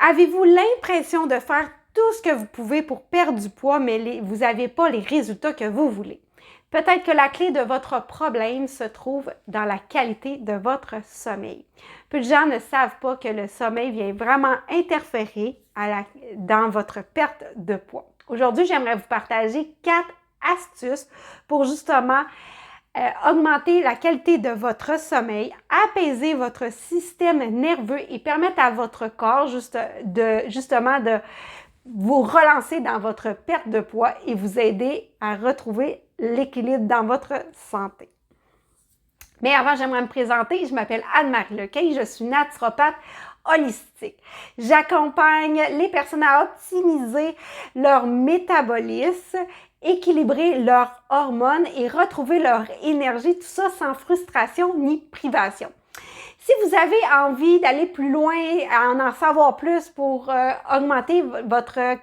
Avez-vous l'impression de faire tout ce que vous pouvez pour perdre du poids, mais vous n'avez pas les résultats que vous voulez? Peut-être que la clé de votre problème se trouve dans la qualité de votre sommeil. Peu de gens ne savent pas que le sommeil vient vraiment interférer dans votre perte de poids. Aujourd'hui, j'aimerais vous partager 4 astuces pour justement augmenter la qualité de votre sommeil, apaiser votre système nerveux et permettre à votre corps justement de vous relancer dans votre perte de poids et vous aider à retrouver l'équilibre dans votre santé. Mais avant, j'aimerais me présenter. Je m'appelle Anne-Marie Lequin, je suis naturopathe holistique. J'accompagne les personnes à optimiser leur métabolisme, équilibrer leurs hormones et retrouver leur énergie, tout ça sans frustration ni privation. Si vous avez envie d'aller plus loin, à en savoir plus pour augmenter votre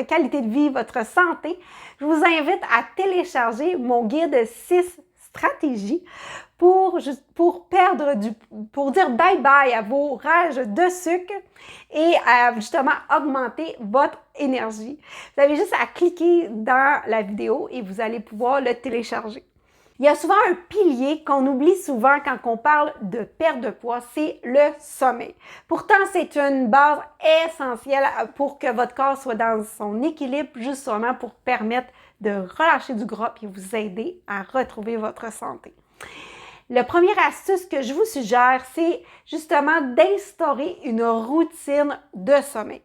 qualité de vie, votre santé, je vous invite à télécharger mon guide 6 stratégies pour dire bye-bye à vos rages de sucre et à justement augmenter votre énergie. Vous avez juste à cliquer dans la vidéo et vous allez pouvoir le télécharger. Il y a souvent un pilier qu'on oublie souvent quand on parle de perte de poids, c'est le sommeil. Pourtant, c'est une base essentielle pour que votre corps soit dans son équilibre, justement pour permettre de relâcher du gras et vous aider à retrouver votre santé. La première astuce que je vous suggère, c'est justement d'instaurer une routine de sommeil.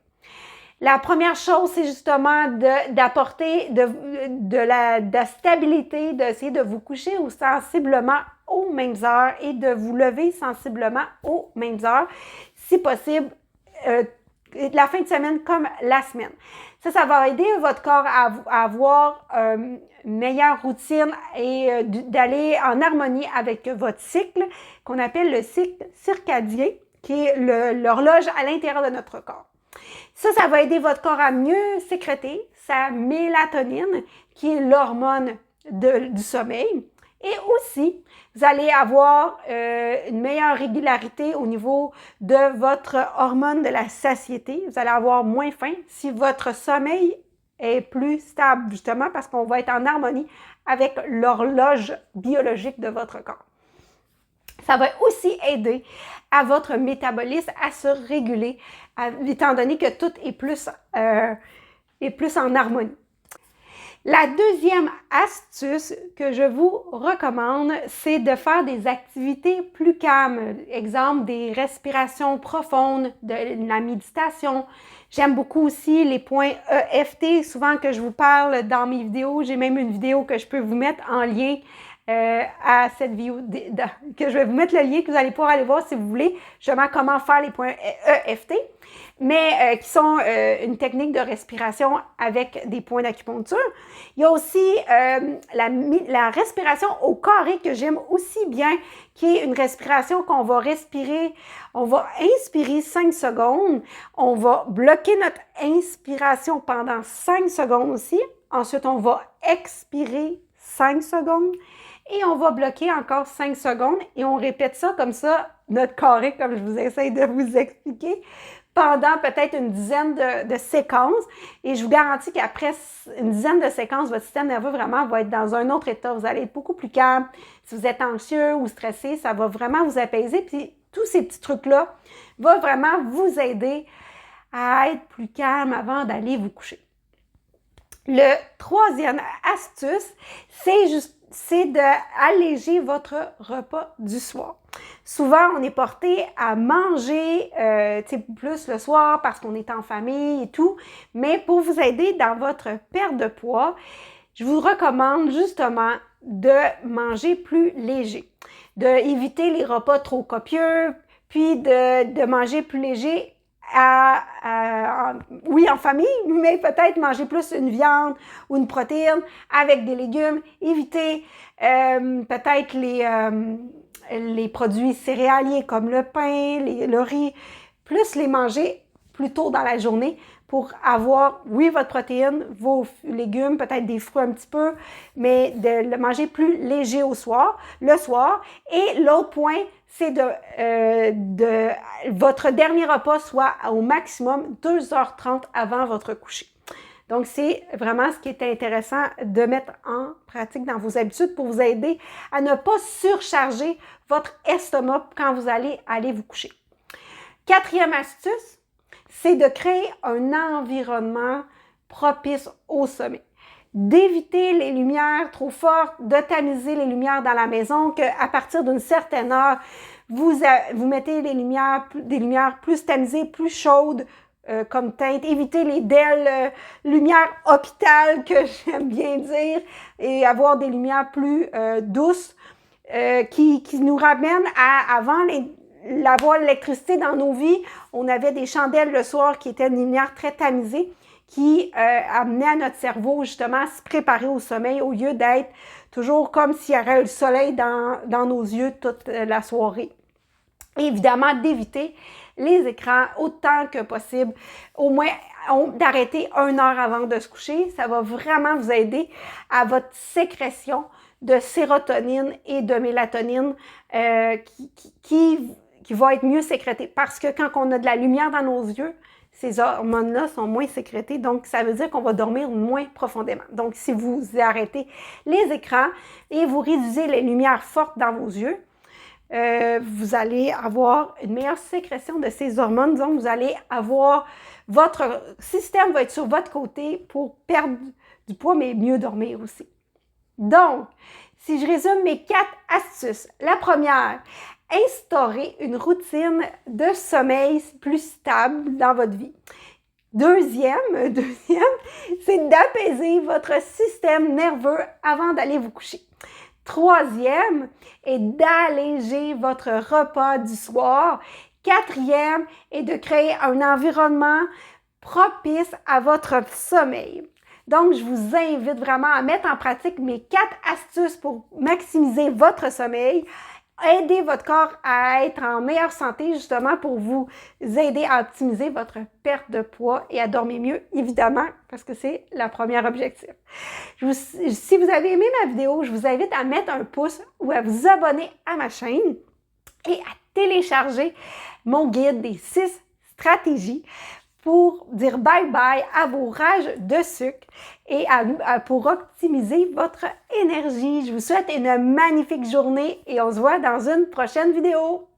La première chose, c'est justement d'apporter de la stabilité, d'essayer de vous coucher sensiblement aux mêmes heures et de vous lever sensiblement aux mêmes heures, si possible, la fin de semaine comme la semaine. Ça va aider votre corps à avoir une meilleure routine et d'aller en harmonie avec votre cycle, qu'on appelle le cycle circadien, qui est l'horloge à l'intérieur de notre corps. Ça va aider votre corps à mieux sécréter sa mélatonine, qui est l'hormone du sommeil. Et aussi, vous allez avoir une meilleure régularité au niveau de votre hormone de la satiété. Vous allez avoir moins faim si votre sommeil est plus stable, justement parce qu'on va être en harmonie avec l'horloge biologique de votre corps. Ça va aussi aider à votre métabolisme à se réguler, étant donné que tout est plus en harmonie. La deuxième astuce que je vous recommande, c'est de faire des activités plus calmes. Exemple, des respirations profondes, de la méditation. J'aime beaucoup aussi les points EFT, souvent que je vous parle dans mes vidéos. J'ai même une vidéo que je peux vous mettre en lien à cette vidéo, que je vais vous mettre le lien que vous allez pouvoir aller voir si vous voulez, justement comment faire les points EFT, mais qui sont une technique de respiration avec des points d'acupuncture. Il y a aussi la respiration au carré que j'aime aussi bien, qui est une respiration qu'on va respirer, on va inspirer 5 secondes, on va bloquer notre inspiration pendant 5 secondes aussi, ensuite on va expirer 5 secondes, et on va bloquer encore 5 secondes et on répète ça comme ça, notre carré, comme je vous essaye de vous expliquer, pendant peut-être une dizaine de séquences. Et je vous garantis qu'après une dizaine de séquences, votre système nerveux vraiment va être dans un autre état. Vous allez être beaucoup plus calme. Si vous êtes anxieux ou stressé, ça va vraiment vous apaiser. Puis tous ces petits trucs-là vont vraiment vous aider à être plus calme avant d'aller vous coucher. Le troisième astuce, c'est d'alléger votre repas du soir. Souvent, on est porté à manger plus le soir parce qu'on est en famille et tout, mais pour vous aider dans votre perte de poids, je vous recommande justement de manger plus léger, d'éviter les repas trop copieux, puis de manger plus léger. Oui, en famille, mais peut-être manger plus une viande ou une protéine avec des légumes. Éviter peut-être les produits céréaliers comme le pain, le riz, plus les manger plus tôt dans la journée pour avoir, oui, votre protéine, vos légumes, peut-être des fruits un petit peu, mais de le manger plus léger le soir. Et l'autre point, c'est de votre dernier repas soit au maximum 2h30 avant votre coucher. Donc, c'est vraiment ce qui est intéressant de mettre en pratique dans vos habitudes pour vous aider à ne pas surcharger votre estomac quand vous allez vous coucher. Quatrième astuce, c'est de créer un environnement propice au sommeil. D'éviter les lumières trop fortes, de tamiser les lumières dans la maison, qu'à partir d'une certaine heure, vous mettez des lumières plus tamisées, plus chaudes, comme teinte, éviter les DEL lumière hôpital que j'aime bien dire et avoir des lumières plus douces qui nous ramènent à avant l'avoir l'électricité dans nos vies, on avait des chandelles le soir qui étaient une lumière très tamisée qui amenait à notre cerveau justement à se préparer au sommeil au lieu d'être toujours comme s'il y avait le soleil dans nos yeux toute la soirée. Et évidemment, d'éviter les écrans autant que possible, au moins d'arrêter 1 heure avant de se coucher. Ça va vraiment vous aider à votre sécrétion de sérotonine et de mélatonine qui va être mieux sécrétée. Parce que quand on a de la lumière dans nos yeux, ces hormones-là sont moins sécrétées, donc ça veut dire qu'on va dormir moins profondément. Donc, si vous arrêtez les écrans et vous réduisez les lumières fortes dans vos yeux, vous allez avoir une meilleure sécrétion de ces hormones. Donc, vous allez avoir, votre système va être sur votre côté pour perdre du poids, mais mieux dormir aussi. Donc, si je résume mes 4 astuces, la première, instaurer une routine de sommeil plus stable dans votre vie. Deuxième, c'est d'apaiser votre système nerveux avant d'aller vous coucher. Troisième est d'alléger votre repas du soir. Quatrième est de créer un environnement propice à votre sommeil. Donc, je vous invite vraiment à mettre en pratique mes 4 astuces pour maximiser votre sommeil, aider votre corps à être en meilleure santé justement pour vous aider à optimiser votre perte de poids et à dormir mieux, évidemment, parce que c'est le premier objectif. Si vous avez aimé ma vidéo, je vous invite à mettre un pouce ou à vous abonner à ma chaîne et à télécharger mon guide des 6 stratégies pour dire bye-bye à vos rages de sucre et pour optimiser votre énergie. Je vous souhaite une magnifique journée et on se voit dans une prochaine vidéo.